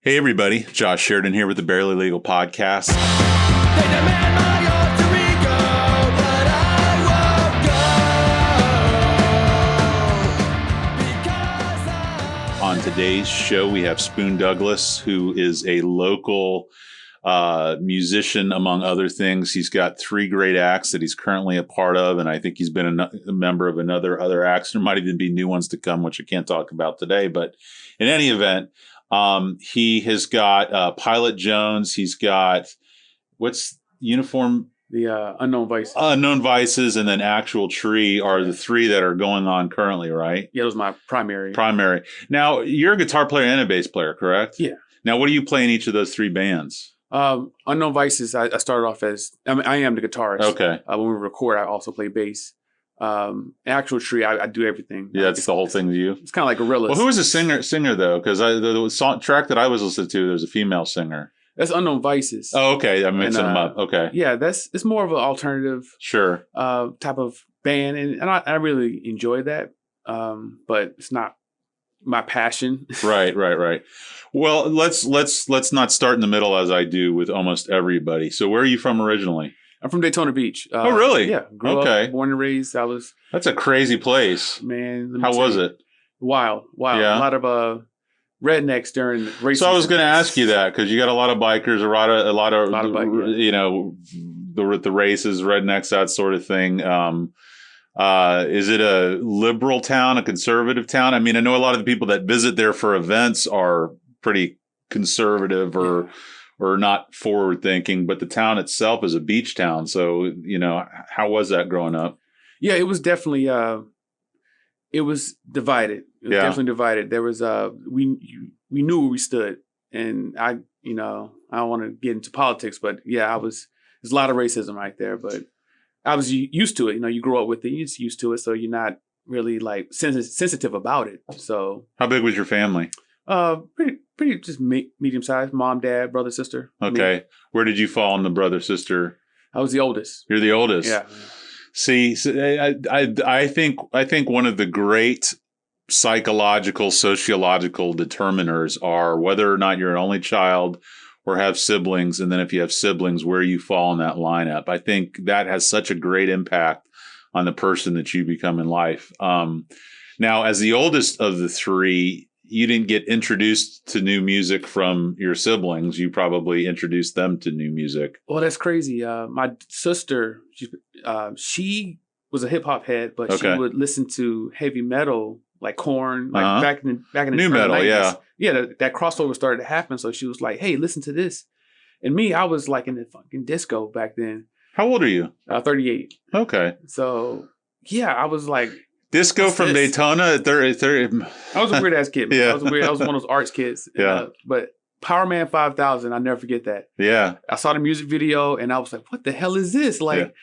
Hey everybody, Josh Sheridan here with the Barely Legal Podcast. They demand my alter ego, but I won't go. On today's show, we have Spoon Douglas, who is a local musician, among other things. He's got 3 great acts that he's currently a part of, and I think he's been a member of other acts. There might even be new ones to come, which I can't talk about today. But in any event, he has got Pilot Jonezz. He's got what's Uniform? The Unknown Vices. Unknown Vices, and then Actual Tree are the 3 that are going on currently, right? Yeah, it was my primary. Now, you're a guitar player and a bass player, correct? Yeah. Now, what do you play in each of those 3 bands? Unknown Vices, I started off as, I am the guitarist. Okay. When we record, I also play bass. Actual Tree, I do everything. Yeah, it's the whole thing to you. It's kind of like Gorillaz. Well, who was the singer though? Because the track that I was listening to, there's a female singer. That's Unknown Vices. Oh, okay. I'm mixing them up. Okay. Yeah, it's more of an alternative Sure. type of band, and I really enjoy that. But it's not my passion. Right. Well, let's not start in the middle as I do with almost everybody. So where are you from originally? I'm from Daytona Beach. Oh, really? Yeah. Grew up, born and raised. That's a crazy place. Man. How was it? Wild. Yeah. A lot of rednecks during race. So I was going to ask you that because you got a lot of bikers, a lot of bikers, you know, the races, rednecks, that sort of thing. Is it a liberal town, a conservative town? I mean, I know a lot of the people that visit there for events are pretty conservative or not forward thinking, but the town itself is a beach town. So, you know, how was that growing up? Yeah, it was definitely, it was divided. It was definitely divided. There was, we knew where we stood, and I don't want to get into politics, but yeah, there's a lot of racism right there, but I was used to it. You know, you grow up with it, you're just used to it. So you're not really like sensitive about it. So how big was your family? Pretty just medium sized. Mom, dad, brother, sister. Okay. Me. Where did you fall in the brother, sister? I was the oldest. You're the oldest. Yeah. See, I think one of the great psychological, sociological determiners are whether or not you're an only child or have siblings. And then if you have siblings, where you fall in that lineup. I think that has such a great impact on the person that you become in life. Now, as the oldest of the 3, you didn't get introduced to new music from your siblings. You probably introduced them to new music. Well, that's crazy. My sister, she was a hip hop head, but she would listen to heavy metal, like Korn, like back in the new metal, 90s. Yeah, that crossover started to happen. So she was like, "Hey, listen to this." And me, I was like in the fucking disco back then. How old are you? 38. Okay. So yeah, I was like. Disco from Daytona at 30. I was a weird ass kid. Man. Yeah. I was weird. I was one of those arts kids. Yeah. But Power Man 5000, I'll never forget that. Yeah. I saw the music video and I was like, what the hell is this? Like,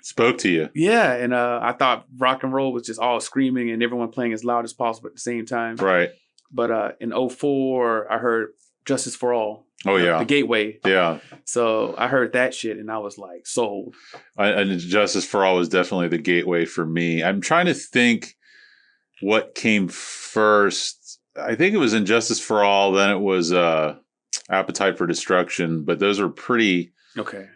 spoke to you. Yeah. And I thought rock and roll was just all screaming and everyone playing as loud as possible at the same time. Right. But in 2004, I heard Justice for All. Oh, yeah. The Gateway. Yeah. So I heard that shit and I was like sold. And Justice for All was definitely the gateway for me. I'm trying to think what came first. I think it was Injustice for All. Then it was Appetite for Destruction. But those are pretty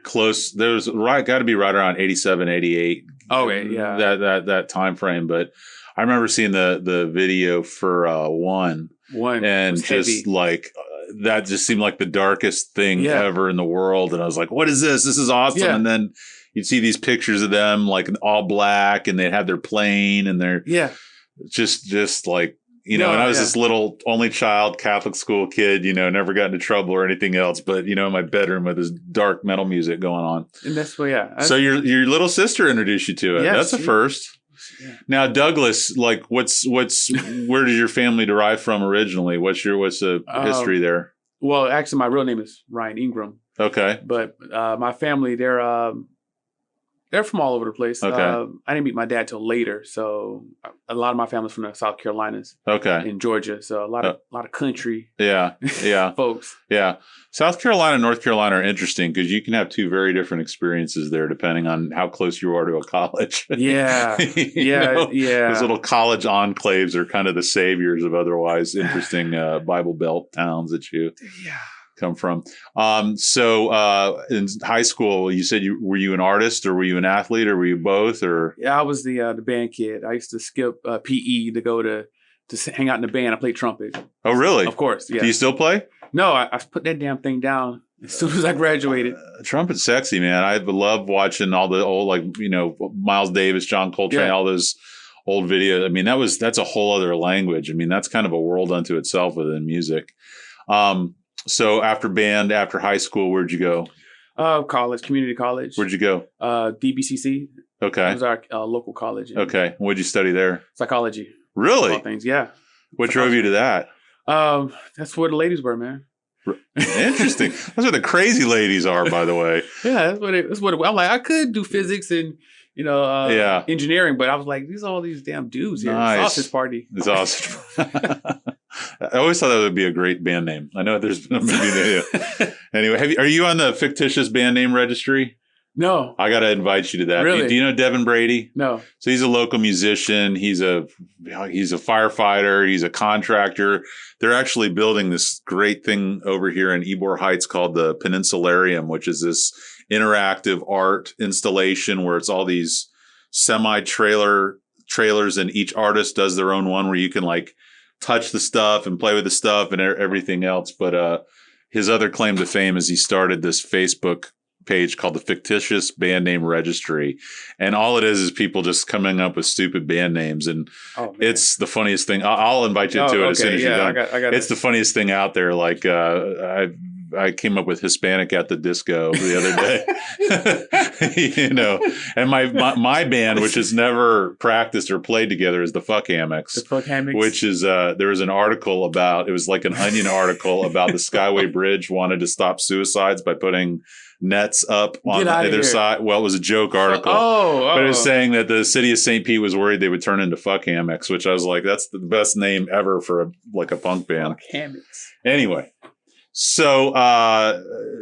close. There's got to be right around 87, 88. Okay, yeah. That time frame. But I remember seeing the video for One. And just heavy. Like that just seemed like the darkest thing ever in the world. And I was like, what is this? This is awesome. Yeah. And then you'd see these pictures of them like all black and they'd have their plane and they're just like, you know, and I was this little only child Catholic school kid, you know, never got into trouble or anything else, but you know, in my bedroom with this dark metal music going on. And that's so your little sister introduced you to it. Yes, that's a first. Yeah. Now, Douglas, like, where did your family derive from originally? What's the history there? Well, actually, my real name is Ryan Ingram. Okay, but my family, they're They're from all over the place. Okay. I didn't meet my dad till later, so a lot of my family's from the South Carolinas Okay. and Georgia. So a lot of country Yeah. Yeah. folks. Yeah. South Carolina and North Carolina are interesting because you can have two very different experiences there depending on how close you are to a college. Yeah. You Yeah. Those little college enclaves are kind of the saviors of otherwise interesting Bible Belt towns that you come from. So in high school, you said were you an artist or were you an athlete or were you both? Or Yeah, I was the band kid. I used to skip PE to go to hang out in the band. I played trumpet. Oh, really? Of course. Yeah. Do you still play? No, I put that damn thing down as soon as I graduated. Trumpet's sexy, man. I love watching all the old, like, Miles Davis, John Coltrane, all those old videos. I mean, that's a whole other language. I mean, that's kind of a world unto itself within music. So after band, after high school, where'd you go? College, community college. Where'd you go? DBCC. Okay. It was our local college. Okay. What'd you study there? Psychology. Really? All things, yeah. What drove you to that? That's where the ladies were, man. Interesting. That's where the crazy ladies are, by the way. Yeah, that's what I'm like. I could do physics and engineering, but I was like, these are all these damn dudes here. Nice. Sausage party. The sausage. I always thought that would be a great band name. I know there's been a movie there. Anyway, are you on the fictitious band name registry? No. I got to invite you to that. Really? Do you know Devin Brady? No. So he's a local musician. He's a firefighter. He's a contractor. They're actually building this great thing over here in Ybor Heights called the Peninsularium, which is this interactive art installation where it's all these trailers and each artist does their own one where you can like touch the stuff and play with the stuff and everything else. But his other claim to fame is he started this Facebook page called the Fictitious Band Name Registry, and all it is people just coming up with stupid band names, and it's the funniest thing. I'll invite you to it as soon as you're done. It's the funniest thing out there. Like I came up with Hispanic at the Disco the other day, and my band, which has never practiced or played together, is the Fuck Hammocks. The Fuck Hammocks, which is there was an article about, it was like an Onion article about the Skyway Bridge wanted to stop suicides by putting nets up on either side. Well, it was a joke article, but it was saying that the city of St. Pete was worried they would turn into Fuck Hammocks, which I was like, that's the best name ever for a punk band. Fuck Hammocks. Anyway, so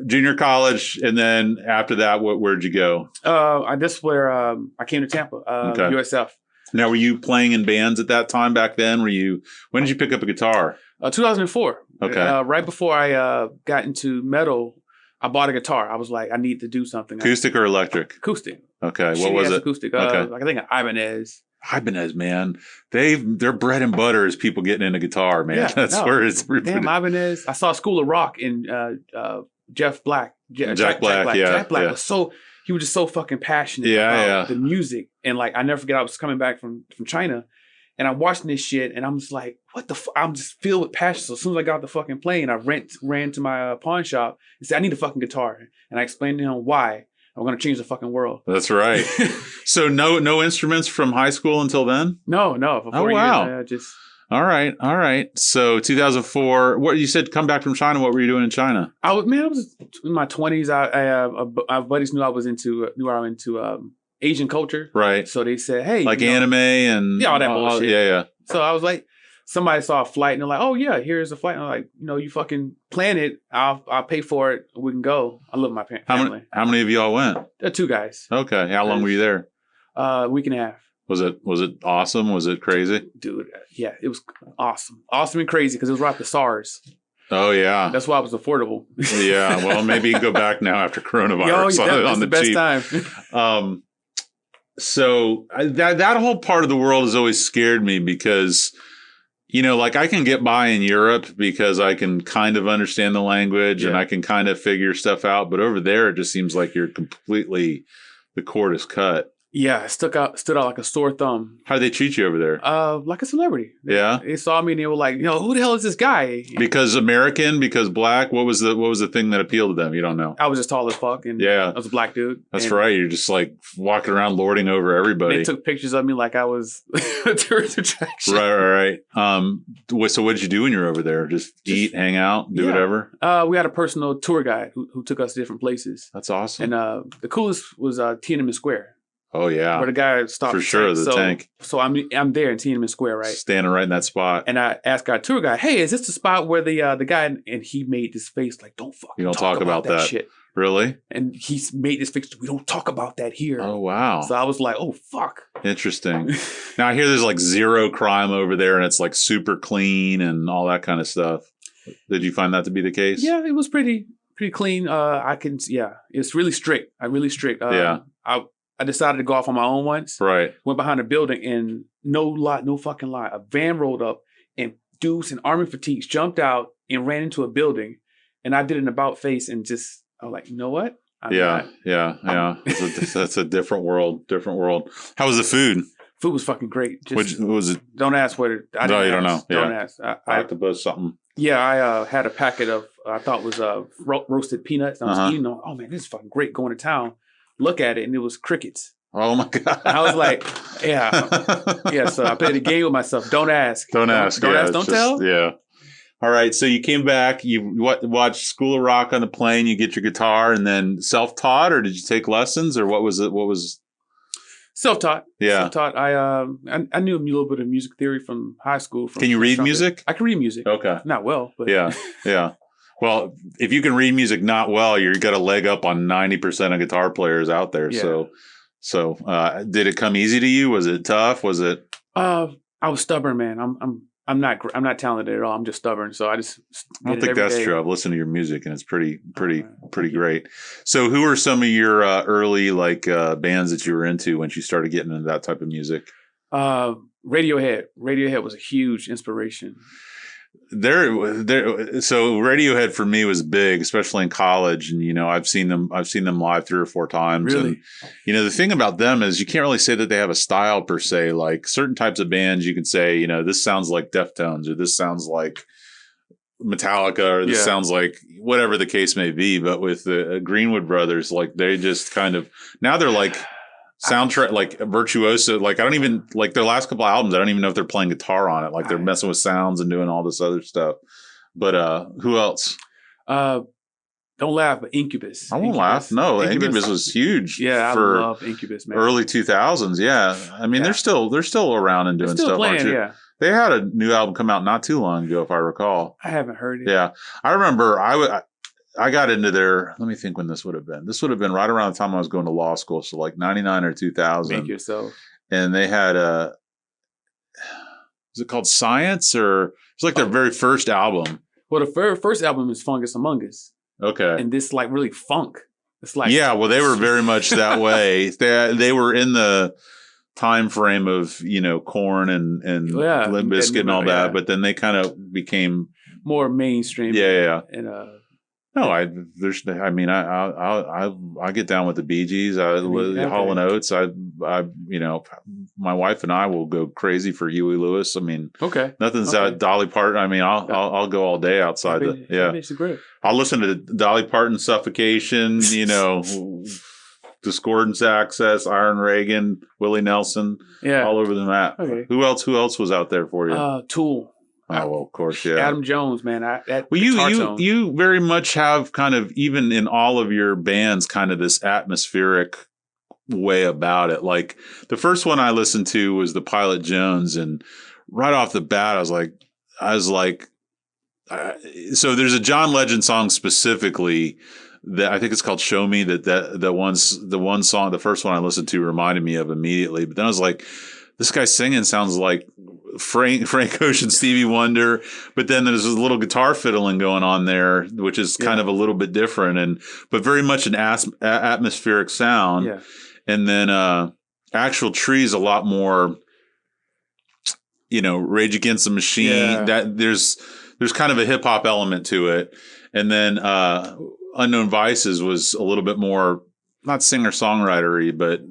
junior college, and then after that, where'd you go? That's where I came to Tampa, USF. Now, were you playing in bands at that time back then? When did you pick up a guitar? 2004. Okay. Right before I got into metal, I bought a guitar. I was like, I need to do something. Acoustic or electric? Acoustic. Okay. What was it? Acoustic. Okay. I think Ibanez. Ibanez, man. Their bread and butter is people getting into guitar, man. Yeah, where it's damn Ibanez. I saw School of Rock and Jeff Black. Jack Black. Yeah. Jack Black was he was just so fucking passionate about the music. And like, I never forget, I was coming back from China and I'm watching this shit and I'm just like, what the I'm just filled with passion. So as soon as I got off the fucking plane, I ran to my pawn shop and said, I need a fucking guitar. And I explained to him why I'm going to change the fucking world. That's right. So no instruments from high school until then? No. For 4 years, All right. So 2004, what you said, come back from China. What were you doing in China? I was in my 20s. My buddies knew I was into Asian culture. Right. So they said, hey. Like anime and... all that bullshit. Yeah. So I was like, somebody saw a flight and they're like, oh yeah, here's a flight. And I'm like, you fucking plan it. I'll pay for it. We can go. I love my family. How many of y'all went? 2 guys. Okay. How long were you there? A week and a half. Was it awesome? Was it crazy? Dude, yeah, it was awesome. Awesome and crazy because it was right after SARS. Oh, yeah. That's why it was affordable. Yeah. Well, maybe you can go back now after coronavirus on the best cheap. Time. So that whole part of the world has always scared me because, like I can get by in Europe because I can kind of understand the language and I can kind of figure stuff out. But over there, it just seems like the cord is cut. Yeah, it stood out like a sore thumb. How did they treat you over there? Like a celebrity. Yeah. They saw me and they were like, who the hell is this guy? Because American, because black. What was the thing that appealed to them? You don't know. I was just tall as fuck, and I was a black dude. That's right. You're just like walking around lording over everybody. They took pictures of me like I was a tourist attraction. Right. So what did you do when you were over there? Just eat, hang out, do whatever. We had a personal tour guide who took us to different places. That's awesome. And the coolest was Tiananmen Square. Oh yeah, where the guy stopped for sure. The tank. So I'm there in Tiananmen Square, right? Standing right in that spot. And I asked our tour guide, "Hey, is this the spot where the guy?" And he made this face like, "Don't fucking you don't talk about that shit." Really? And he made this face. We don't talk about that here. Oh wow. So I was like, "Oh fuck." Interesting. Now I hear there's like zero crime over there, and it's like super clean and all that kind of stuff. Did you find that to be the case? Yeah, it was pretty clean. It's really strict. Really strict. I decided to go off on my own once. Right. Went behind a building and no fucking lie. A van rolled up and dudes in army fatigues jumped out and ran into a building. And I did an about face and just, I was like, you know what? Yeah. That's a different world. How was the food? Food was fucking great. Which was it? Don't ask what it. You don't know. Yeah. Don't ask. I have to post something. Yeah, I had a packet of I thought was roasted peanuts. And I was eating them. Oh man, this is fucking great. Going to town, look at it, and it was crickets. Oh my god! And I was like, yeah. So I played a game with myself. Don't ask. Don't ask. Don't tell. Yeah. All right. So you came back. You watched School of Rock on the plane. You get your guitar, and then self-taught, or did you take lessons, or what was it? What was self-taught? Yeah, self-taught. I knew a little bit of music theory from high school. Can you read music? I can read music. Okay, not well, but yeah. Well, if you can read music not well, you're got a leg up on 90% of guitar players out there. Yeah. So did it come easy to you? Was it tough? Was it? I was stubborn, man. I'm not talented at all. I'm just stubborn. So I don't think that's true. I've listened to your music and it's pretty great. So who are some of your early bands that you were into when you started getting into that type of music? Radiohead. Radiohead was a huge inspiration. So Radiohead for me was big, especially in college. And, I've seen them live 3 or 4 times. Really? And, the thing about them is you can't really say that they have a style per se. Like certain types of bands, you can say, this sounds like Deftones, or this sounds like Metallica, or this sounds like whatever the case may be. But with the Greenwood Brothers, they just kind of, now they're like soundtrack, virtuoso. I don't even their last couple of albums. I don't even know if they're playing guitar on it. They're messing with sounds and doing all this other stuff. But who else? Don't laugh, but Incubus. I won't laugh. No, Incubus was huge. Yeah, for I love Incubus, man. Early 2000s. Yeah, I mean they're still around and doing stuff. Playing, aren't you? Yeah. They had a new album come out not too long ago, if I recall. I haven't heard it. Yeah, I remember. I got into their, let me think when this would have been. This would have been right around the time I was going to law school. So 99 or 2000. Make yourself. And they had was it called Science, or it's their very first album? Well, the first album is Fungus Among Us. Okay. And this really funk. It's yeah, well, they were very much that way. They were in the time frame of, Korn and Limp Bizkit and all that. Yeah. But then they kind of became more mainstream. Yeah. And no, I get down with the Bee Gees, Hall & Oates. My wife and I will go crazy for Huey Lewis. I mean, nothing's Dolly Parton. I mean, I'll go all day outside. I'll listen to Dolly Parton, Suffocation. Discordance Access, Iron Reagan, Willie Nelson. Yeah, all over the map. Okay. Who else was out there for you? Tool. Oh, well, of course, yeah. Adam Jones, man. You very much have kind of, even in all of your bands, kind of this atmospheric way about it. The first one I listened to was the Pilot Jonezz, and right off the bat, I was like, so there's a John Legend song specifically that I think it's called "Show Me," the one song, the first one I listened to reminded me of immediately. But then I was like, this guy singing sounds like Frank Ocean, Stevie Wonder, but then there's a little guitar fiddling going on there, which is kind of a little bit different, but very much an atmospheric sound. Yeah. And then Actual Tree's a lot more, Rage Against the Machine. Yeah. That there's kind of a hip hop element to it, and then Unknown Vices was a little bit more, not singer-songwritery, but,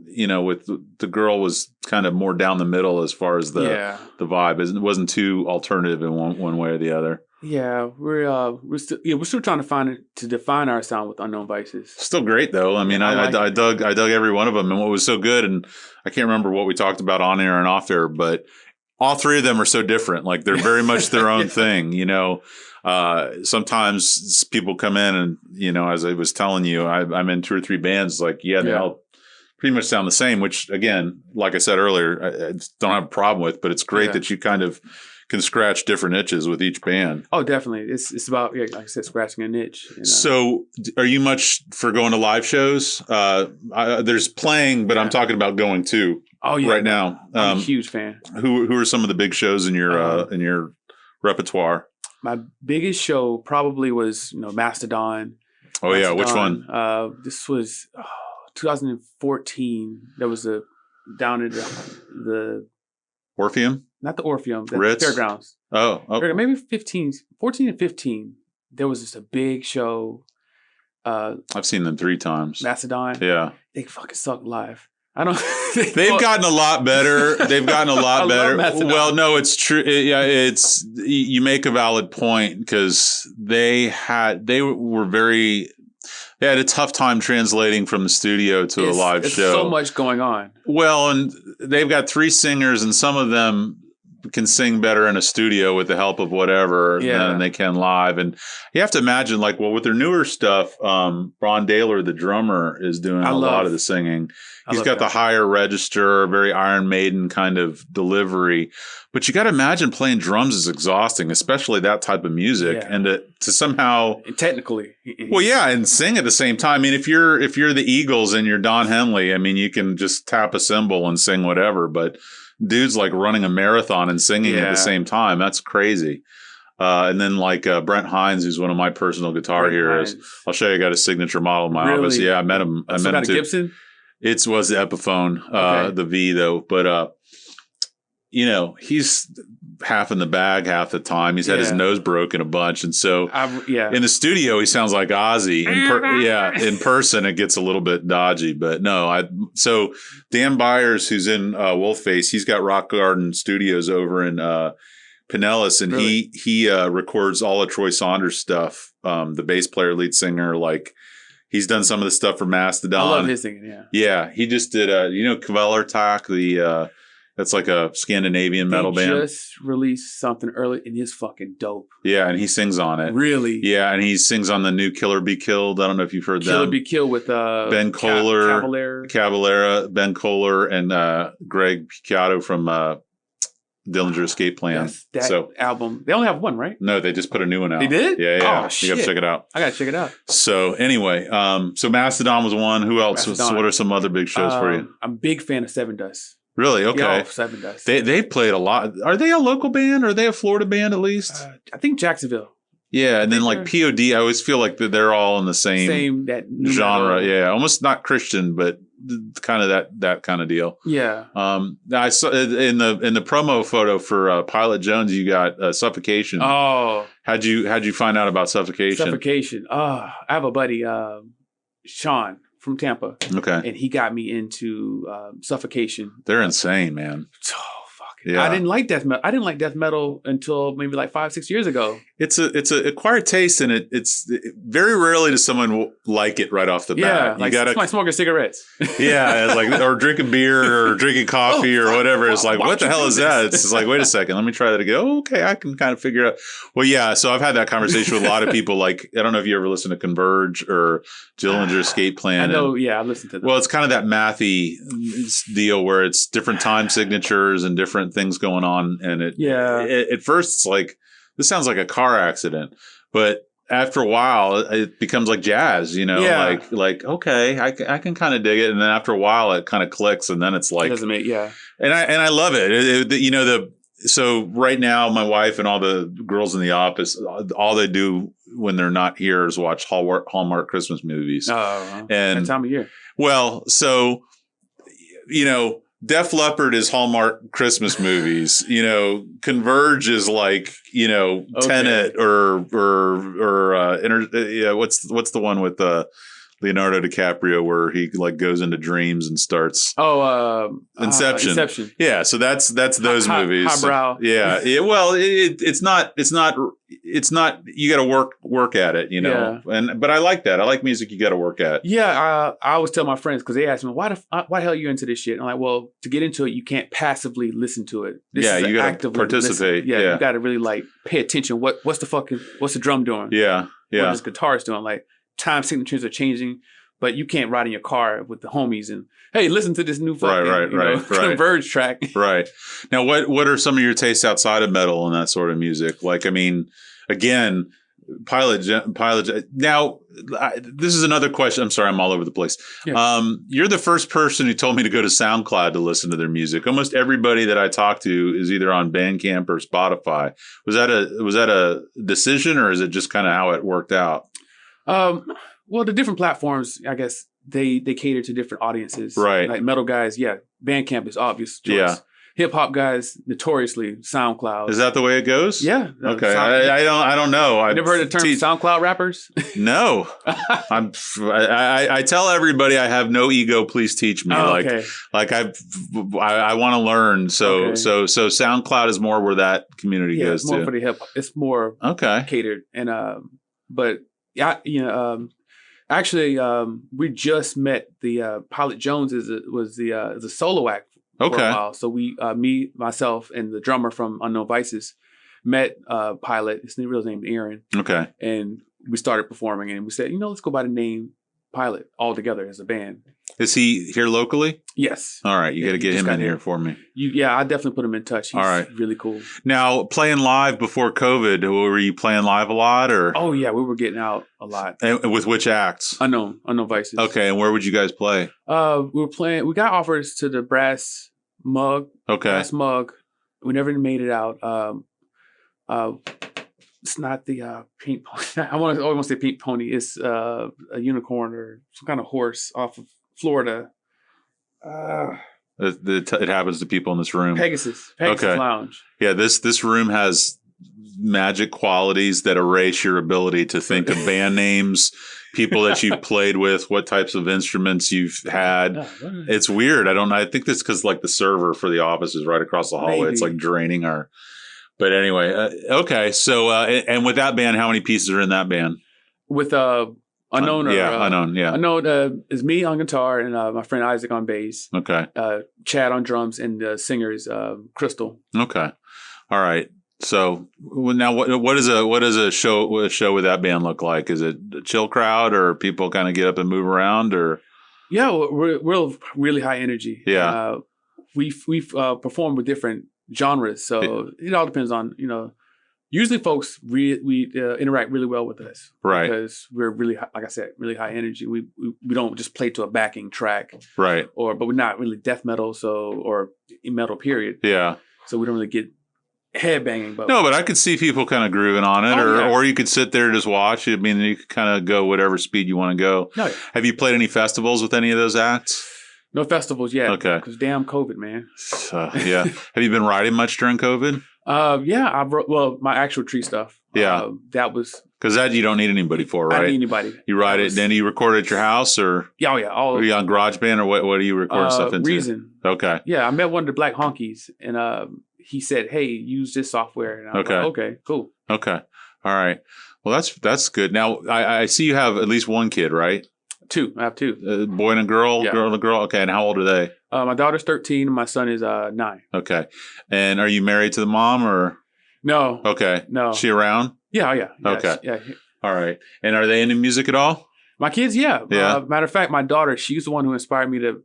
with the girl was kind of more down the middle as far as the vibe. It wasn't too alternative in one way or the other. Yeah, we're still trying to define our sound with Unknown Vices. Still great though. I mean, I dug every one of them, and what was so good, and I can't remember what we talked about on air and off air, but all three of them are so different. They're very much their own thing, Sometimes people come in and, as I was telling you, I'm in 2 or 3 bands. To help pretty much sound the same, which again, like I said earlier, I don't have a problem with, but it's great that you kind of can scratch different itches with each band. Oh, definitely. It's about, like I said, scratching a niche. So are you much for going to live shows? There's playing, but I'm talking about going to right now. I'm a huge fan. Who are some of the big shows in your repertoire? My biggest show probably was, Mastodon. Oh, yeah. Which one? This was 2014. There was down at the Orpheum? Not the Orpheum, the Ritz? Fairgrounds. Oh. Maybe 14 and 15. There was just a big show. I've seen them 3 times. Mastodon. Yeah. They fucking suck live. I don't. They've gotten a lot better. They've gotten a lot better. Well, no, it's true. It's you make a valid point because they had a tough time translating from the studio to a live show. So much going on. Well, and they've got 3 singers, and some of them can sing better in a studio with the help of whatever than they can live. And you have to imagine, with their newer stuff, Ron Daler, the drummer, is doing a lot of the singing. He's got the higher register, very Iron Maiden kind of delivery. But you got to imagine playing drums is exhausting, especially that type of music, and to somehow technically, and sing at the same time. I mean, if you're the Eagles and you're Don Henley, I mean, you can just tap a cymbal and sing whatever. But dude's like running a marathon and singing at the same time. That's crazy. And then Brent Hines, who's one of my personal guitar heroes. I'll show you. I got a signature model in my office. Yeah, I met him. I met him too. Gibson? It was the Epiphone, the V though. But he's half in the bag half the time. He's had his nose broken a bunch, and so in the studio he sounds like Ozzy. In person it gets a little bit dodgy, but no. So Dan Byers, who's in Wolfface, he's got Rock Garden Studios over in Pinellas, and he records all of Troy Saunders stuff. The bass player, lead singer, he's done some of the stuff for Mastodon. I love his singing. Yeah. He just did Kvelertak, that's like a Scandinavian metal band. He just released something early, and it's fucking dope. Yeah, and he sings on it. Really? Yeah, and he sings on the new Killer Be Killed. I don't know if you've heard Killer them. Be Killed with Ben Kohler, Cavalera, Ben Kohler, and Greg Picciotto from Dillinger Escape Plan. That album. They only have one, right? No, they just put a new one out. They did? Yeah. Oh, shit. You got to check it out. I got to check it out. So anyway, so Mastodon was one. Who else? So what are some other big shows for you? I'm a big fan of Seven Dust. Really? Okay. Seven Dust. They played a lot. Are they a local band? Are they a Florida band at least? I think Jacksonville. Yeah, and then POD, I always feel like they're all in the same that genre. Metal. Yeah, almost not Christian, but kind of that kind of deal. Yeah. I saw in the promo photo for Pilot Jonezz, you got Suffocation. Oh, how'd you find out about Suffocation? Suffocation. I have a buddy, Sean from Tampa. Okay, and he got me into Suffocation. They're insane, man. Oh, fuck. Yeah. I didn't like death metal. I didn't like death metal until maybe 5-6 years ago. It's a acquired taste, and it's very rarely does someone like it right off the bat. You gotta smoking cigarettes. Yeah, it's or drinking beer or drinking coffee or whatever. It's what the hell is that? It's wait a second, let me try that again. Oh, okay, I can kind of figure it out. Well, yeah. So I've had that conversation with a lot of people. I don't know if you ever listen to Converge or Dillinger Escape Plan. I know. I listened to them. Well, it's kind of that mathy deal where it's different time signatures and different things going on, and at first it's this sounds like a car accident, but after a while it becomes like jazz, okay, I can kind of dig it, and then after a while it kind of clicks, and then it's it doesn't make and I love it. So right now my wife and all the girls in the office, all they do when they're not here is watch Hallmark Christmas movies. Oh, and that time of year. Well, so Def Leppard is Hallmark Christmas movies. Converge is Tenet or what's the one with Leonardo DiCaprio where he goes into dreams and starts. Inception. Inception. Yeah, so that's those movies. Highbrow. Yeah. Well, it's not. You got to work at it, but I like that. I like music you got to work at. Yeah, I always tell my friends because they ask me why the hell are you into this shit? And I'm like, well, to get into it, you can't passively listen to it. You got to participate. Yeah, you got to really pay attention. What's the drum doing? Yeah. What is the guitarist doing? Time signatures are changing. but you can't ride in your car with the homies and, hey, listen to this new fucking right. Converge track. Right. Now, what are some of your tastes outside of metal and that sort of music? Like, I mean, again, Pilot. Now, this is another question. I'm sorry, I'm all over the place. Yeah. You're the first person who told me to go to SoundCloud to listen to their music. Almost everybody that I talk to is either on Bandcamp or Spotify. Was that a decision, or is it just kind of how it worked out? Well, the different platforms, I guess they cater to different audiences. Right. Like metal guys, yeah, Bandcamp is obvious choice. Yeah. Hip hop guys, notoriously SoundCloud. Is that the way it goes? Yeah. Okay. I don't know. You never heard the term SoundCloud rappers? No. I tell everybody I have no ego. Please teach me. Oh, like okay. I want to learn. So SoundCloud is more where that community goes it's more to. for the hip hop. It's more catered. And but yeah, actually we just met the Pilot Jonezz was the solo act. For a while. So we, me, myself, and the drummer from Unknown Vices met Pilot. His real name is Aaron. Okay. And we started performing, and we said, let's go by the name Pilot all together as a band. Is he here locally? Yes. All right. You got to get him in here for me. I definitely put him in touch. He's all right. Really cool. Now, playing live before COVID, were you playing live a lot? Or? Oh, yeah. We were getting out a lot. And with which acts? Unknown Vices. Okay. And where would you guys play? We got offers to the Brass Mug. Okay. Brass Mug. We never made it out. It's not the pink pony. I always want to say pink pony. It's a unicorn or some kind of horse off of Florida. It happens to people in this room. Pegasus Lounge. Yeah, this room has magic qualities that erase your ability to think of band names, people that you've played with, what types of instruments you've had. It's weird. I think this because like the server for the office is right across the hallway. Maybe. It's like draining our. But anyway, okay. So and with that band, how many pieces are in that band? With Unknown. Unknown. Yeah. Unknown is me on guitar and my friend Isaac on bass. Okay. Chad on drums and the singer is Crystal. Okay. All right. So now, what does a show with that band look like? Is it a chill crowd, or people kind of get up and move around, or? Yeah, we're really high energy. Yeah. We've performed with different genres, so it all depends on Usually, folks we interact really well with us, right? Because we're really, like I said, really high energy. We don't just play to a backing track, right? But we're not really death metal, or metal period. Yeah. So we don't really get headbanging. But I could see people kind of grooving on it, or you could sit there and just watch. I mean, you could kind of go whatever speed you want to go. Oh, yeah. Have you played any festivals with any of those acts? No festivals yet. Okay. Because damn COVID, man. Yeah. Have you been writing much during COVID? Yeah. I wrote my actual tree stuff. Yeah. That was. Because that you don't need anybody for, right? I don't need anybody. You write it, then you record it at your house, or? Yeah, yeah. Are you on GarageBand, or what do you record stuff into? Reason. Okay. Yeah, I met one of the Black Honkies, and he said, "Hey, use this software." And I was like, okay, cool. Okay. All right. Well, that's good. Now, I see you have at least one kid, right? Two. I have two. Boy and a girl? Yeah. Girl and a girl? Okay. And how old are they? My daughter's 13 and my son is 9. Okay. And are you married to the mom, or? No. Okay. No. Is she around? Yeah. Yeah. Okay. Yeah. All right. And are they into music at all? My kids, yeah. Yeah. Matter of fact, my daughter, she's the one who inspired me to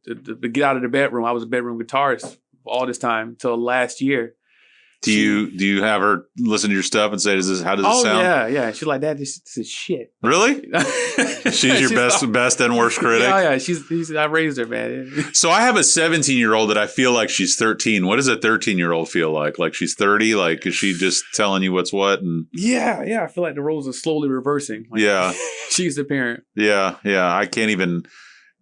get out of the bedroom. I was a bedroom guitarist all this time until last year. Do you have her listen to your stuff and say, how does it sound? Oh, yeah. She's like, Dad, this is shit. Really? She's your best and worst critic? Yeah. I raised her, man. So I have a 17-year-old that I feel like she's 13. What does a 13-year-old feel like? Like she's 30? Like, is she just telling you what's what? And Yeah. I feel like the roles are slowly reversing. Like, yeah. She's the parent. Yeah. I can't even...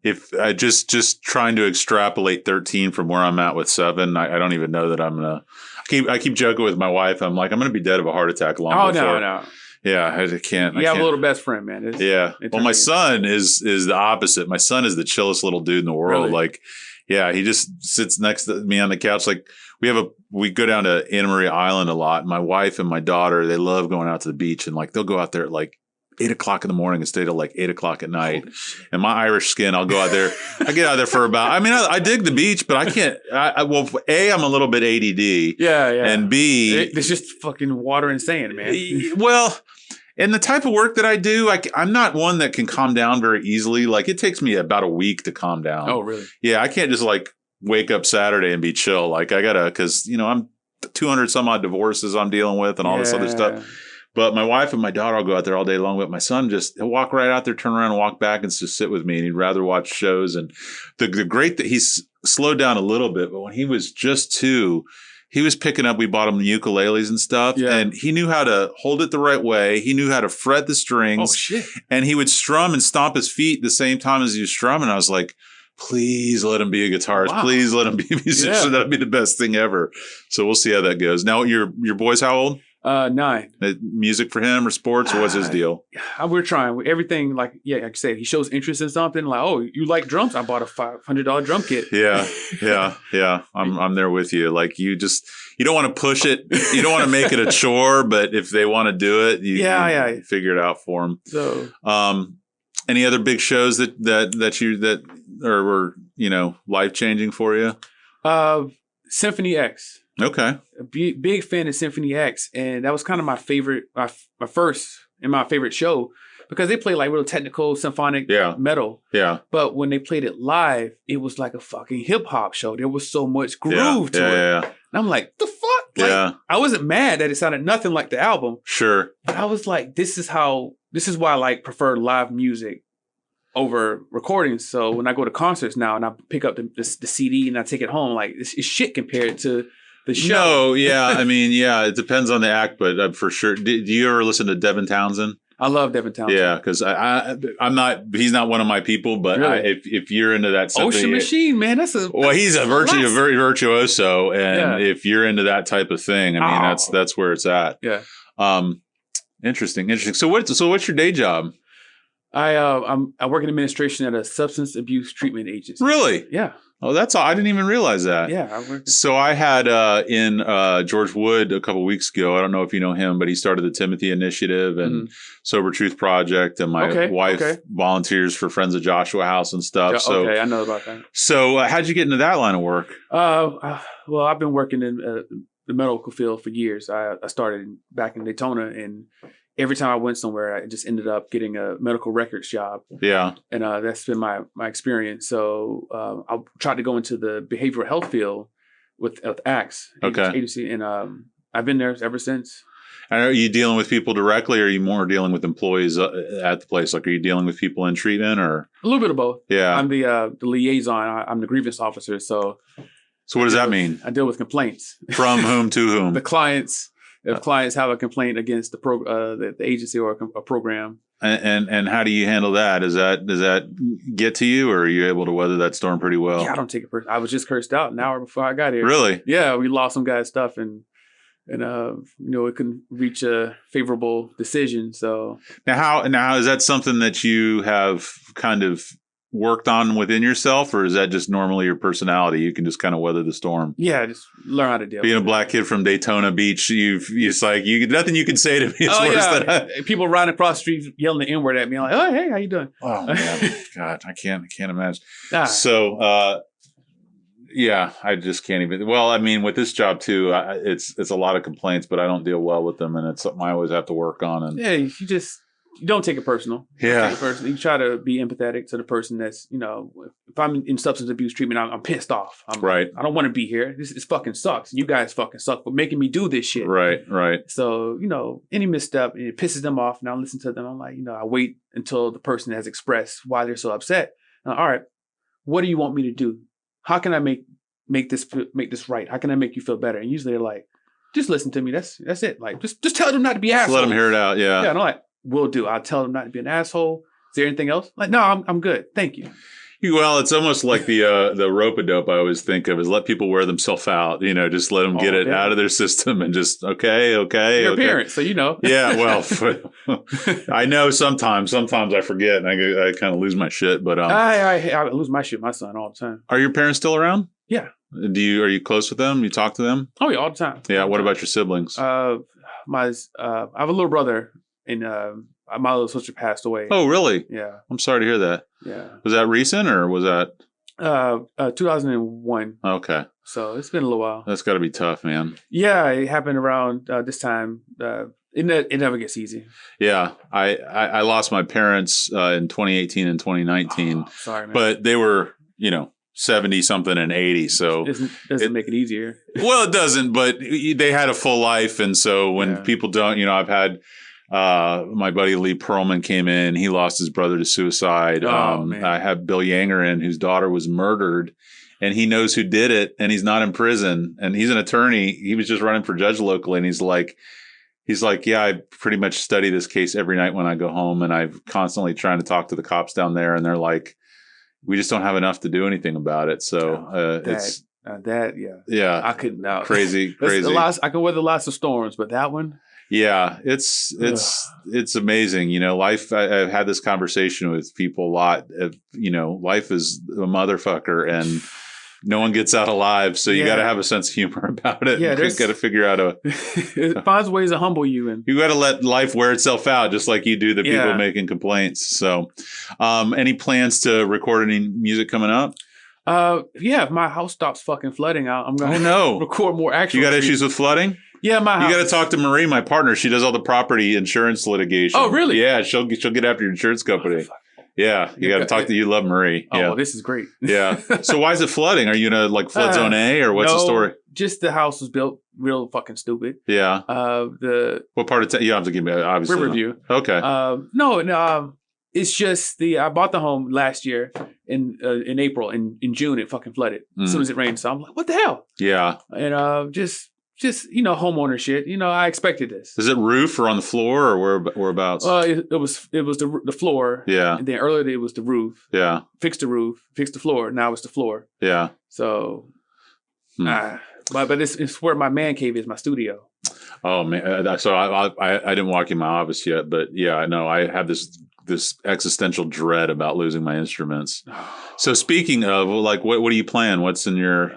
If I just trying to extrapolate 13 from where I'm at with 7, I don't even know that I'm gonna. I keep joking with my wife. I'm like, I'm gonna be dead of a heart attack long before. No. Yeah, I can't. You have a little best friend, man. Yeah. Well, my son is the opposite. My son is the chillest little dude in the world. Really? Like, yeah, he just sits next to me on the couch. Like we go down to Anna Maria Island a lot. My wife and my daughter, they love going out to the beach, and like they'll go out there at like 8:00 in the morning and stay till like 8:00 at night. And my Irish skin, I'll go out there. I get out there for about. I mean, I dig the beach, but I can't. Well, A, I'm a little bit ADD. Yeah. And B, it's just fucking water and sand, man. Well, And the type of work that I do, I'm not one that can calm down very easily. Like it takes me about a week to calm down. Oh, really? Yeah, I can't just like wake up Saturday and be chill. Like I gotta, because I'm 200 some odd divorces I'm dealing with and all this other stuff. But my wife and my daughter will go out there all day long. But my son he'll walk right out there, turn around and walk back and just sit with me. And he'd rather watch shows. And the great that he's slowed down a little bit. But when he was just 2, he was picking up, we bought him the ukuleles and stuff. Yeah. And he knew how to hold it the right way. He knew how to fret the strings. Oh, shit. And he would strum and stomp his feet the same time as he was strumming. I was like, please let him be a guitarist. Wow. Please let him be a musician. Yeah. That'd be the best thing ever. So we'll see how that goes. Now, your boy's how old? 9. Music for him or sports? Or what's his deal? We're trying everything. Like I said, he shows interest in something. Like, oh, you like drums? I bought a $500 drum kit. Yeah. I'm there with you. Like you don't want to push it. You don't want to make it a chore. But if they want to do it, you figure it out for them. So, any other big shows that were life changing for you? Symphony X. Okay. Big fan of Symphony X, and that was kind of my favorite, my first and my favorite show because they play like real technical symphonic metal. Yeah. But when they played it live, it was like a fucking hip hop show. There was so much groove to it. Yeah. And I'm like, the fuck? Like, I wasn't mad that it sounded nothing like the album. Sure. But I was like, this is why I like prefer live music over recordings. So when I go to concerts now and I pick up the CD and I take it home, like it's shit compared to the show. No, I mean, it depends on the act, but for sure. Do you ever listen to Devin Townsend? I love Devin Townsend. Yeah, because he's not one of my people, but really? if you're into that Ocean Machine, man, he's a very virtuoso, and if you're into that type of thing, I mean, that's where it's at. Yeah. Interesting. So what's your day job? I work in administration at a substance abuse treatment agency. Really? Yeah. Oh, that's all. I didn't even realize that. Yeah. So I had in George Wood a couple weeks ago. I don't know if you know him, but he started the Timothy Initiative and Sober Truth Project, and my wife volunteers for Friends of Joshua House and stuff. Okay, I know about that. So how'd you get into that line of work? Well, I've been working in the medical field for years. I started back in Daytona, and every time I went somewhere, I just ended up getting a medical records job. Yeah. And that's been my experience. So I tried to go into the behavioral health field with ACTS agency. And I've been there ever since. And are you dealing with people directly, or are you more dealing with employees at the place? Like, are you dealing with people in treatment, or? A little bit of both. Yeah. I'm the liaison. I'm the grievance officer. So what does that mean? I deal with complaints. From whom to whom? The clients. If clients have a complaint against the agency or a program. And how do you handle that? Does that get to you, or are you able to weather that storm pretty well? Yeah, I don't take it personally. I was just cursed out an hour before I got here. Really? Yeah, we lost some guy's stuff, and it couldn't reach a favorable decision. So now is that something that you have kind of worked on within yourself, or is that just normally your personality? You can just kind of weather the storm. Yeah, just learn how to deal. Being a black kid from Daytona Beach, it's like nothing you can say to me is worse than people riding across the street yelling the N-word at me. I'm like, oh, hey, how you doing? Oh man, God, I can't imagine. So, I just can't even. Well, I mean, with this job too, it's a lot of complaints, but I don't deal well with them, and it's something I always have to work on. And you don't take it personal. Yeah. You try to be empathetic to the person that's, if I'm in substance abuse treatment, I'm pissed off. Right. I don't want to be here. This fucking sucks. You guys fucking suck for making me do this shit. Right. So, any misstep, it pisses them off. Now I listen to them. I'm like, I wait until the person has expressed why they're so upset. All right, what do you want me to do? How can I make this right? How can I make you feel better? And usually they're like, just listen to me. That's it. Like, just tell them not to be assholes. Let them hear it out. Yeah. Yeah. And I'm like, will do. I'll tell them not to be an asshole. Is there anything else? Like, no, I'm good. Thank you. Well, it's almost like the rope-a-dope I always think of is let people wear themselves out. Just let them get it out of their system and just, okay. You're a parent, so you know. Yeah, well, I know sometimes I forget and I kind of lose my shit. But I lose my shit with my son all the time. Are your parents still around? Yeah. Are you close with them? You talk to them? Oh, yeah, all the time. Yeah, what about your siblings? I have a little brother. And my little sister passed away. Oh, really? Yeah. I'm sorry to hear that. Yeah. Was that recent or was that? 2001. Okay. So it's been a little while. That's got to be tough, man. Yeah, it happened around this time. It never gets easy. Yeah. I lost my parents in 2018 and 2019. Oh, sorry, man. But they were, 70 something and 80. So it doesn't make it easier. Well, it doesn't, but they had a full life. And so when people don't, I've had my buddy Lee Perlman came in. He lost his brother to suicide. Man. I have Bill Yanger in, whose daughter was murdered, and he knows who did it, and he's not in prison. And he's an attorney. He was just running for judge locally, and he's like, yeah, I pretty much study this case every night when I go home, and I'm constantly trying to talk to the cops down there, and they're like, we just don't have enough to do anything about it. So yeah, I couldn't. No. Crazy. I can weather lots of storms, but that one. Yeah, it's amazing. Life. I've had this conversation with people a lot. Life is a motherfucker, and no one gets out alive. So you got to have a sense of humor about it. Yeah, you got to figure out it finds ways to humble you, and you got to let life wear itself out, just like you do the people making complaints. So, any plans to record any music coming up? If my house stops fucking flooding out, I'm gonna record more actual. You got issues with flooding? Yeah, my house. You got to talk to Marie, my partner. She does all the property insurance litigation. Oh, really? Yeah, she'll get after your insurance company. Yeah, you got to talk to you. Love Marie. Oh, yeah. well, this is great. Yeah. So why is it flooding? Are you in a flood zone A, or what's the story? Just the house was built real fucking stupid. Yeah. What part of town? You don't have to give me obviously. Riverview. Okay. No. It's just I bought the home last year in April. In June it fucking flooded as soon as it rained. So I'm like, what the hell? Yeah. And just homeowner shit. I expected this. Is it roof or on the floor or whereabouts? It was the floor. Yeah. And then earlier it was the roof. Yeah. Fixed the roof, fixed the floor. Now it's the floor. Yeah. So, but it's where my man cave is, my studio. Oh man! So I didn't walk in my office yet, but yeah, I know I have this existential dread about losing my instruments. So speaking of, what are you playing? What's in your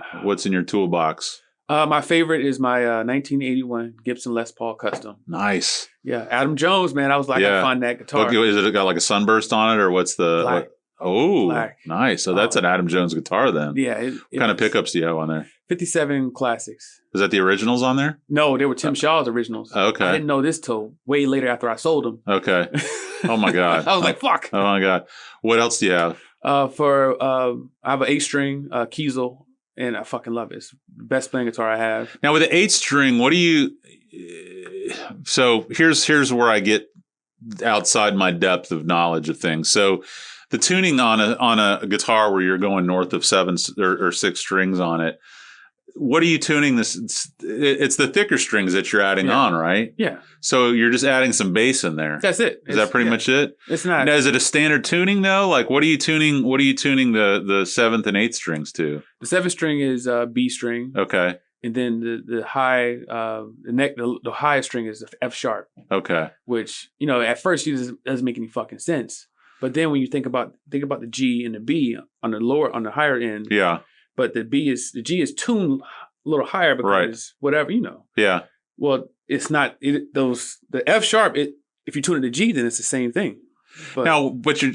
toolbox? My favorite is my 1981 Gibson Les Paul Custom. Nice. Yeah, Adam Jones, man. I was like, I find that guitar. Okay, is it got like a sunburst on it, or what's the? Black. Black. Nice. So that's an Adam Jones guitar then. Yeah. What kind of pickups do you have on there? 57 Classics. Is that the originals on there? No, they were Tim Shaw's originals. Okay. I didn't know this till way later after I sold them. Okay. Oh my God. I was like, fuck. Oh my God. What else do you have? I have an 8-string Kiesel. And I fucking love it. It's the best playing guitar I have. Now with the 8-string, what do you? So here's where I get outside my depth of knowledge of things. So the tuning on a guitar where you're going north of 7 or 6 strings on it. What are you tuning this? It's the thicker strings that you're adding on, right? Yeah. So you're just adding some bass in there. That's it. Is that pretty much it? It's not. Now, is it a standard tuning though? What are you tuning? What are you tuning the 7th and 8th strings to? The 7th string is B string. Okay. And then the high the highest string is the F sharp. Okay. Which at first it doesn't make any fucking sense, but then when you think about the G and the B on the higher end. Yeah. But the G is tuned a little higher because whatever, Yeah. Well, it's not the F sharp. If you tune it to G, then it's the same thing. But you're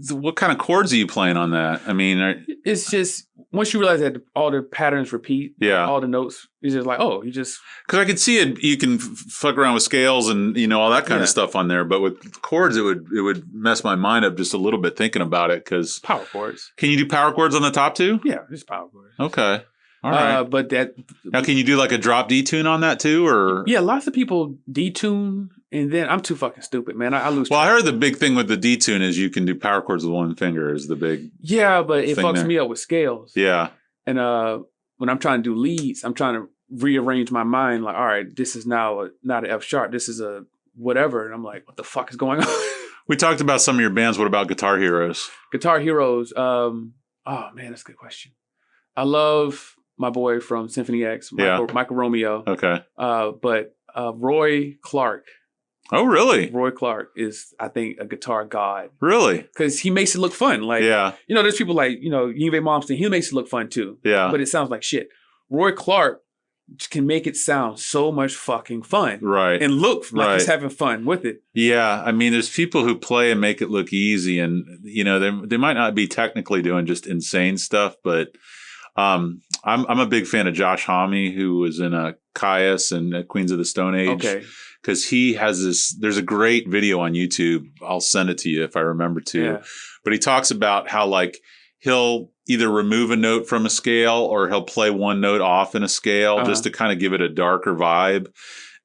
what kind of chords are you playing on that? I mean, it's just once you realize that all the patterns repeat, all the notes, it's just like, because I could see it. You can fuck around with scales and all that kind of stuff on there, but with chords, it would mess my mind up just a little bit thinking about it. Because power chords. Can you do power chords on the top too? Yeah, just power chords. Okay. All right. But now, can you do like a drop D tune on that too, or? Yeah, lots of people detune, and then I'm too fucking stupid, man. I lose. Well, I heard the big thing with the detune is you can do power chords with one finger. Is the big. Yeah, but it fucks me up with scales. Yeah. And when I'm trying to do leads, I'm trying to rearrange my mind. Like, all right, this is now not an F sharp. This is a whatever, and I'm like, what the fuck is going on? We talked about some of your bands. What about Guitar Heroes? Guitar Heroes. Oh man, that's a good question. I love my boy from Symphony X, Michael Romeo. Okay. But Roy Clark. Oh, really? Roy Clark is, I think, a guitar god. Really? Because he makes it look fun. Like, there's people like, Yngwie Malmsteen. He makes it look fun too. Yeah. But it sounds like shit. Roy Clark can make it sound so much fucking fun. Right. And look like he's having fun with it. Yeah. I mean, there's people who play and make it look easy, and, they might not be technically doing just insane stuff, but I'm a big fan of Josh Homme, who was in Caius and Queens of the Stone Age. Okay. Because he has this, there's a great video on YouTube. I'll send it to you if I remember to. Yeah. But he talks about how like he'll either remove a note from a scale or he'll play one note off in a scale just to kind of give it a darker vibe.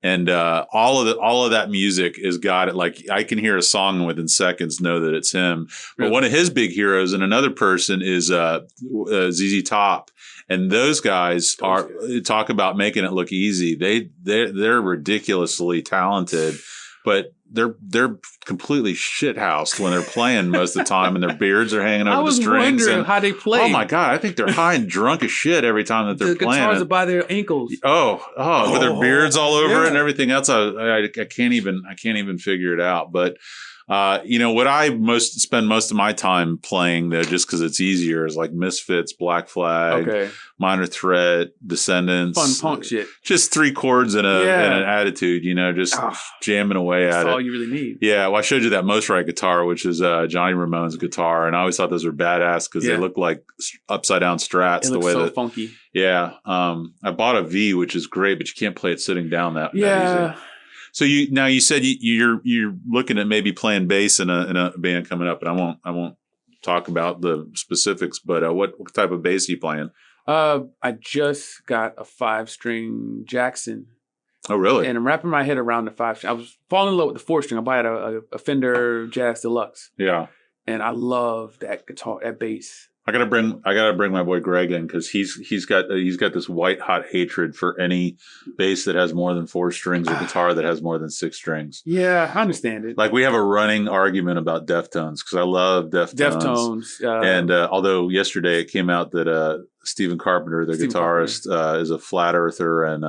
And all of that music has got it. Like I can hear a song and within seconds know that it's him. But one of his big heroes and another person is ZZ Top. And those guys talk about making it look easy. They're ridiculously talented, but they're completely shithoused when they're playing most of the time, and their beards are hanging over the strings. I was wondering how they play. Oh my god, I think they're high and drunk as shit every time that they're playing. The guitars are by their ankles. With their beards all over it and everything else. I can't even figure it out. But what I spend most of my time playing though, just because it's easier, is like Misfits, Black Flag, Minor Threat, Descendants, fun punk shit. Just 3 chords and an attitude, just jamming away at it. That's all you really need. Yeah, well, I showed you that Most Right guitar, which is Johnny Ramone's guitar, and I always thought those were badass because they look like upside down Strats. It looks so funky. Yeah, I bought a V, which is great, but you can't play it sitting down that easy. So you said you're looking at maybe playing bass in a band coming up, and I won't talk about the specifics, but what type of bass are you playing? I just got a 5-string Jackson. Oh, really? And I'm wrapping my head around the 5-string. I was falling in love with the 4-string. I bought a Fender Jazz Deluxe. Yeah. And I love that guitar, that bass. I gotta bring my boy Greg in because he's got this white hot hatred for any bass that has more than 4 strings or guitar that has more than 6 strings. Yeah, I understand it. Like we have a running argument about Deftones because I love Deftones. And although yesterday it came out that Stephen Carpenter, their guitarist, is a flat earther and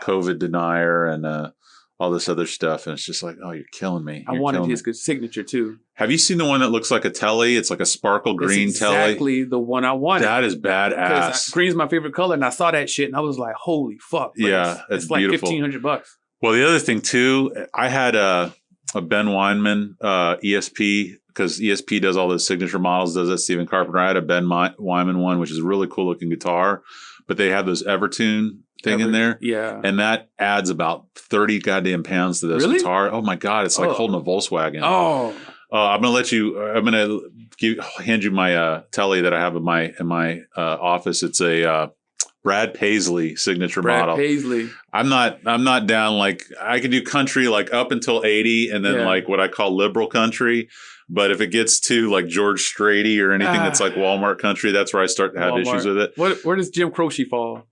COVID denier and all this other stuff, and it's just like, oh, you're killing me. I wanted his signature too. Have you seen the one that looks like a telly? It's like a sparkle green telly. Exactly the one I wanted. That is badass. Green's my favorite color, and I saw that shit, and I was like, holy fuck! But yeah, it's like beautiful. $1,500. Well, the other thing too, I had a Ben Weinman ESP because ESP does all those signature models. Does that Stephen Carpenter? I had a Ben Weinman one, which is a really cool looking guitar, but they have those Evertune thing in there. Yeah. And that adds about 30 goddamn pounds to this guitar. Oh my God. It's like holding a Volkswagen. Oh. I'm going to hand you my telly that I have in my office. It's a Brad Paisley signature model. Brad Paisley. I'm not down. Like I can do country like up until 80 and then like what I call liberal country. But if it gets to like George Strady or anything that's like Walmart country, that's where I start to have issues with it. Where does Jim Croce fall?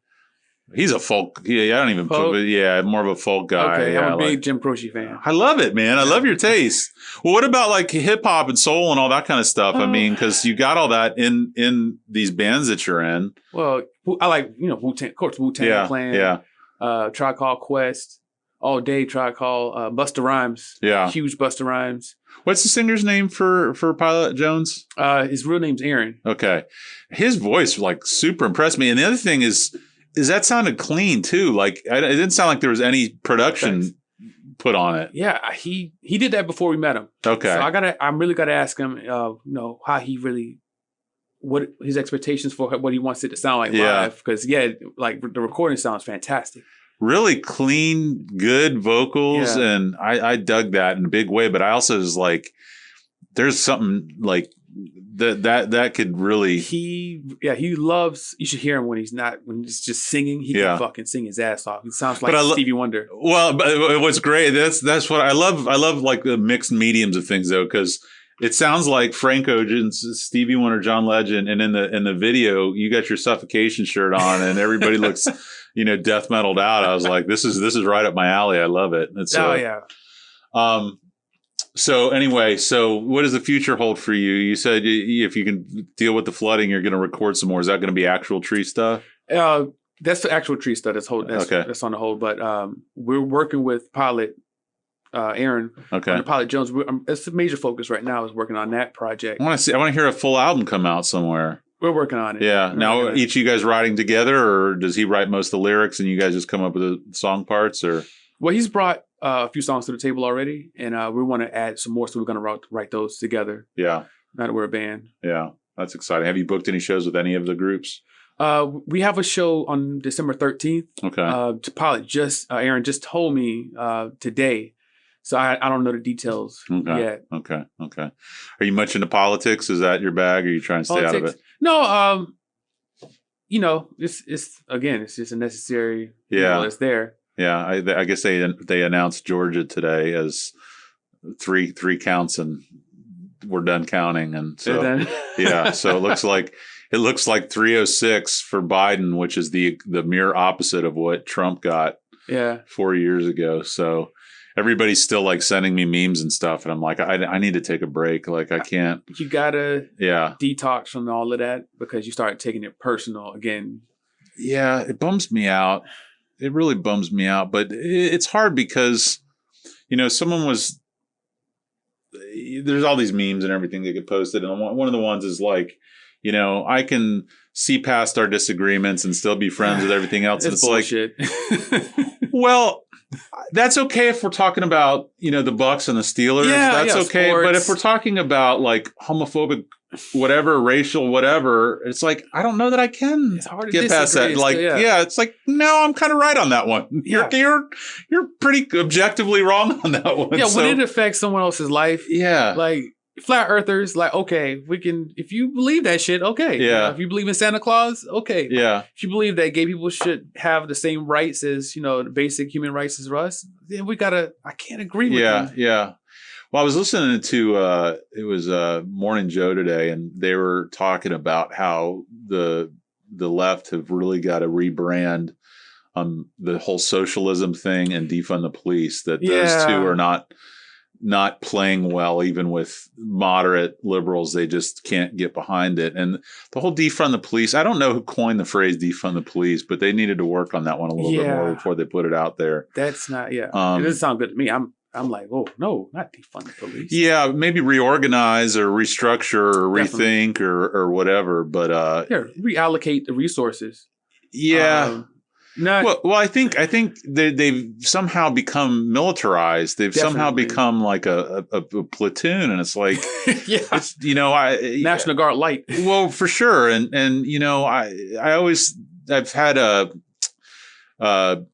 He's a folk. Yeah, I don't even put. Yeah, more of a folk guy. Okay, yeah, I'm a big Jim Croce fan. I love it, man. I love your taste. Well, what about like hip hop and soul and all that kind of stuff? I mean, because you got all that in these bands that you're in. Well, I like Wu-Tang, of course, Wu-Tang Clan. Yeah. Tribe Called Quest, All Day Tribe Called Busta Rhymes. Yeah, huge Busta Rhymes. What's the singer's name for Pilot Jonezz? His real name's Aaron. Okay, his voice like super impressed me. And the other thing is that sounded clean too. Like it didn't sound like there was any production put on it. Yeah, he did that before we met him. Okay, so I really gotta ask him, how he really, what his expectations for what he wants it to sound like live. Because like the recording sounds fantastic. Really clean, good vocals, and I dug that in a big way. But I also was like, there's something like that could really. He loves. You should hear him when he's just singing. He can fucking sing his ass off. He sounds like Stevie Wonder. Well, but what's great. That's what I love. I love like the mixed mediums of things though, because it sounds like Frank Ocean, Stevie Wonder, John Legend, and in the video you got your Suffocation shirt on, and everybody looks death metaled out. I was like, this is right up my alley. I love it. It's, So anyway, what does the future hold for you? You said if you can deal with the flooding, you're going to record some more. Is that going to be actual Tree stuff? That's the actual Tree stuff. That's on the hold. But we're working with Pilot Aaron on the Pilot Jonezz. It's a major focus right now is working on that project. I want to hear a full album come out somewhere. We're working on it. Yeah. Now, each of you guys writing together, or does he write most of the lyrics and you guys just come up with the song parts? Or well, he's brought a few songs to the table already, and we want to add some more, so we're going to write those together. Yeah. Now that we're a band. Yeah, that's exciting. Have you booked any shows with any of the groups? We have a show on December 13th. Okay. Pilot Aaron just told me today, so I don't know the details yet. Okay. Are you much into politics? Is that your bag, or are you trying to stay out of it? No. It's just a necessary. Yeah, it's there. Yeah, I guess they announced Georgia today as three counts, and we're done counting, and so yeah, so it looks like 306 for Biden, which is the mere opposite of what Trump got 4 years ago. So everybody's still like sending me memes and stuff, and I'm like, I need to take a break. Like I can't. You gotta detox from all of that because you start taking it personal again. Yeah, it bums me out. It really bums me out, but it's hard because, someone was. There's all these memes and everything that get posted, and one of the ones is like, I can see past our disagreements and still be friends with everything else. It's bullshit. Well, that's okay if we're talking about, the Bucks and the Steelers. That's okay. Sports. But if we're talking about like homophobic, whatever, racial, whatever, it's like, I don't know that I can get past that. Like, it's like, no, I'm kind of right on that one. You're pretty objectively wrong on that one. Yeah, when it affects someone else's life. Yeah. Like, flat earthers, like, okay, we can, if you believe that shit, okay. Yeah. If you believe in Santa Claus, okay. Yeah. If you believe that gay people should have the same rights as, the basic human rights as us, then I can't agree with you. Yeah. Well, I was listening to, it was Morning Joe today, and they were talking about how the left have really got to rebrand the whole socialism thing and defund the police, that those two are not playing well, even with moderate liberals. They just can't get behind it. And the whole defund the police, I don't know who coined the phrase defund the police, but they needed to work on that one a little bit more before they put it out there. That's not, it doesn't sound good to me. I'm like, oh, no, not defund the police. Yeah, maybe reorganize or restructure or rethink or whatever. But reallocate the resources. Yeah. Well, I think they've somehow become militarized. They've somehow become like a platoon, and it's like, it's, National Guard light. Well, for sure, and I've had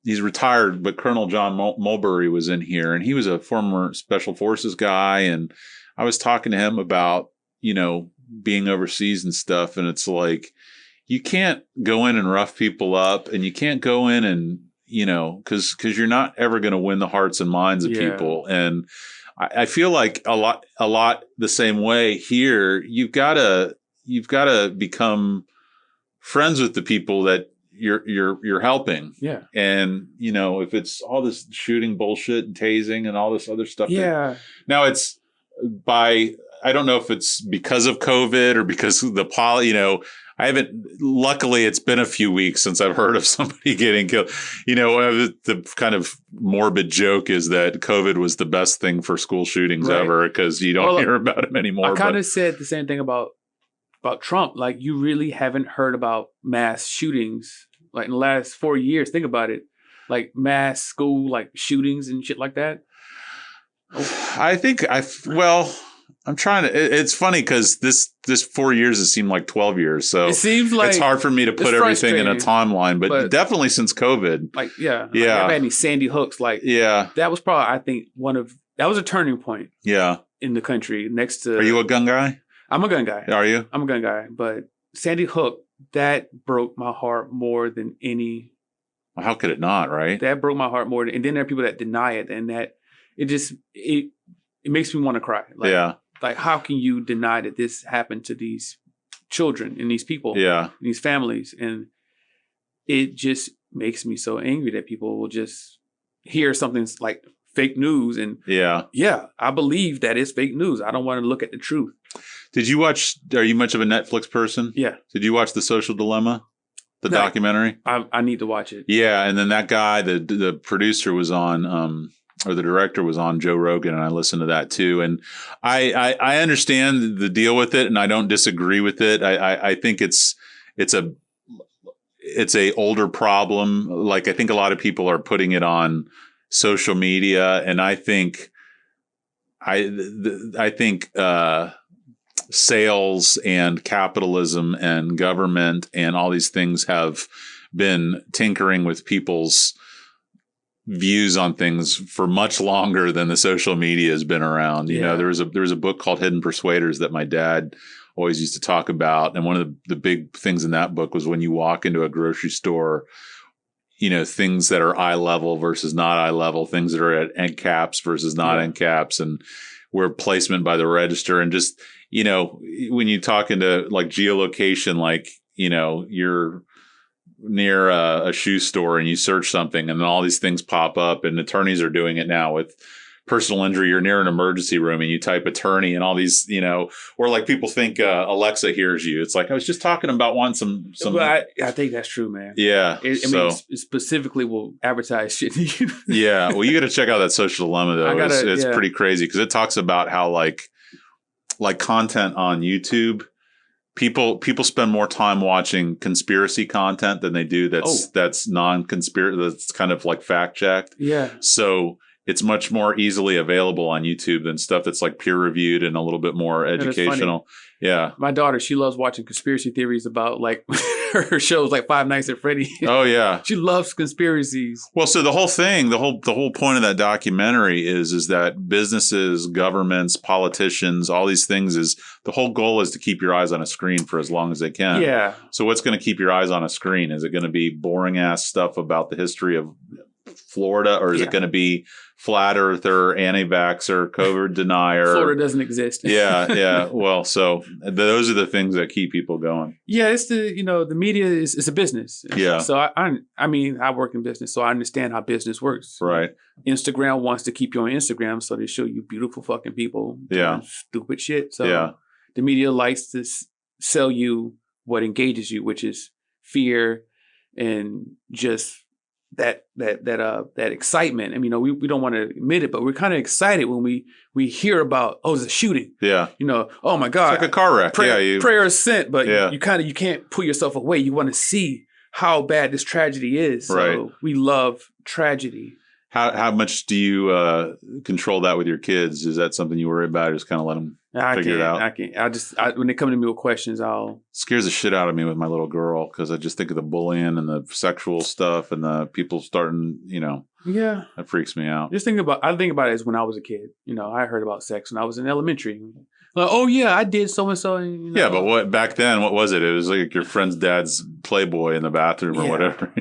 he's retired, but Colonel John Mulberry was in here, and he was a former Special Forces guy, and I was talking to him about being overseas and stuff, and it's like, you can't go in and rough people up, and you can't go in and, because you're not ever going to win the hearts and minds of people. And I feel like a lot the same way here. You've got to become friends with the people that you're helping. Yeah. And, if it's all this shooting bullshit and tasing and all this other stuff. Yeah. Now it's I don't know if it's because of COVID or because of luckily it's been a few weeks since I've heard of somebody getting killed. The kind of morbid joke is that COVID was the best thing for school shootings ever, because you don't hear about them anymore. I kind of said the same thing about Trump. Like, you really haven't heard about mass shootings like in the last 4 years. Think about it. Like mass school, like shootings and shit like that. I'm trying to. It's funny because this 4 years has seemed like 12 years. So it seems like it's hard for me to put everything in a timeline, but definitely since COVID. Like, I've had any Sandy Hooks. Like, that was probably, I think, that was a turning point. Yeah. In the country next to. Are you a gun guy? I'm a gun guy. Are you? I'm a gun guy. But Sandy Hook, that broke my heart more than any. Well, how could it not, right? That broke my heart more than, and then there are people that deny it, and that it makes me want to cry. Like, like, how can you deny that this happened to these children and these people, these families? And it just makes me so angry that people will just hear something like fake news. And I believe that it's fake news. I don't want to look at the truth. Are you much of a Netflix person? Yeah. Did you watch The Social Dilemma? The documentary? I need to watch it. Yeah. And then that guy, the producer was on, or the director was on Joe Rogan, and I listened to that too. And I understand the deal with it, and I don't disagree with it. I think it's a older problem. Like, I think a lot of people are putting it on social media, and I think sales and capitalism and government and all these things have been tinkering with people's views on things for much longer than the social media has been around. You know, there was a book called Hidden Persuaders that my dad always used to talk about. And one of the big things in that book was when you walk into a grocery store, you know, things that are eye level versus not eye level, things that are at end caps versus not end caps, and where placement by the register. And just, you know, when you talk into like geolocation, like, you know, you're near a shoe store and you search something and then all these things pop up, and attorneys are doing it now with personal injury. You're near an emergency room and you type attorney and all these, you know, or like people think Alexa hears you. It's like, I was just talking about some. Well, I think that's true, man. Yeah. I mean, it specifically will advertise shit to you. Yeah. Well, you got to check out that Social Dilemma though. It's pretty crazy because it talks about how like content on YouTube, people spend more time watching conspiracy content than they do that's non-conspiracy, that's kind of like fact checked. Yeah. So it's much more easily available on YouTube than stuff that's like peer reviewed and a little bit more educational. Yeah. My daughter, she loves watching conspiracy theories about like her shows like Five Nights at Freddy's. Oh yeah. She loves conspiracies. Well, so the whole thing, the whole point of that documentary is that businesses, governments, politicians, all these things, is the whole goal is to keep your eyes on a screen for as long as they can. Yeah. So what's going to keep your eyes on a screen? Is it going to be boring ass stuff about the history of Florida, or is it going to be flat earther, anti-vaxxer, COVID denier? Florida doesn't exist. Yeah. Well, so those are the things that keep people going. Yeah, it's the media is a business. Yeah. So I mean, I work in business, so I understand how business works. Right. Instagram wants to keep you on Instagram, so they show you beautiful fucking people doing stupid shit. So the media likes to sell you what engages you, which is fear and just that excitement. I mean, we don't want to admit it, but we're kind of excited when we hear about, it's a shooting. Yeah. You know, oh my God. It's like a car wreck. Prayer is sent, but you can't pull yourself away. You want to see how bad this tragedy is. So we love tragedy. How much do you control that with your kids? Is that something you worry about, or just kind of let them figure it out? I can't. When they come to me with questions, scares the shit out of me with my little girl, because I just think of the bullying and the sexual stuff and the people starting, Yeah. That freaks me out. I think about it as when I was a kid. I heard about sex when I was in elementary. Like, oh yeah, I did so and so. Yeah, but back then, what was it? It was like your friend's dad's Playboy in the bathroom or whatever.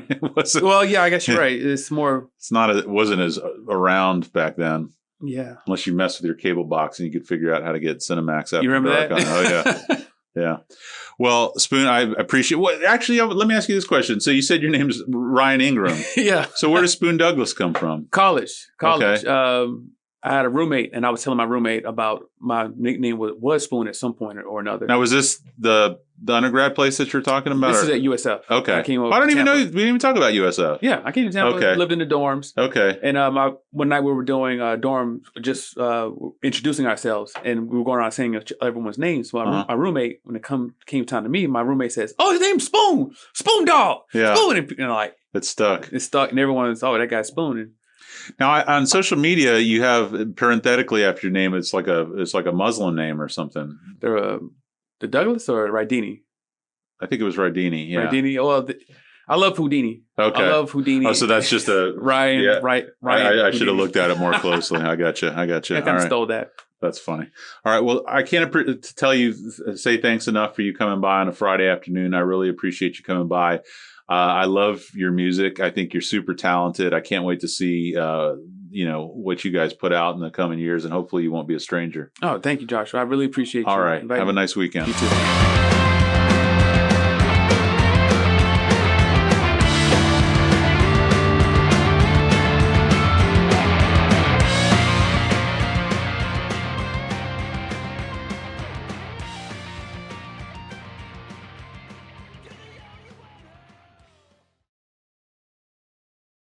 Well, yeah, I guess you're right. It's more. It wasn't as around back then. Yeah. Unless you mess with your cable box and you could figure out how to get Cinemax after you remember dark that? Oh yeah. Yeah. Well, Spoon, I appreciate. Actually, let me ask you this question. So you said your name's Ryan Ingram. Yeah. So where does Spoon Douglas come from? College. Okay. I had a roommate, and I was telling my roommate about my nickname was Spoon at some point or another. Now, was this the undergrad place that you're talking about? This is at USF. Okay. I came over I don't even know. We Tampa. didn't even talk about USF. Yeah, I came to Tampa. Okay. Lived in the dorms. Okay. And one night we were doing dorm, just introducing ourselves, and we were going around saying everyone's names. So my roommate, when it came time to me, my roommate says, "Oh, his name's Spoon Dog, yeah. Spoon," and like it's stuck, and everyone's, "Oh, that guy's Spoon." Now on social media, you have parenthetically after your name, it's like a Muslim name or something. They're the Douglas or Rydini? I think it was Rydini. Yeah, Rydini. Well, I love Houdini. Okay, I love Houdini. Oh, so that's just a Ryan. Yeah. Ryan. I should have looked at it more closely. I got you. I kind of stole that. That's funny. All right. Well, I can't say thanks enough for you coming by on a Friday afternoon. I really appreciate you coming by. I love your music. I think you're super talented. I can't wait to see, what you guys put out in the coming years, and hopefully you won't be a stranger. Oh, thank you, Joshua. I really appreciate you. All right. Have a nice weekend. You too.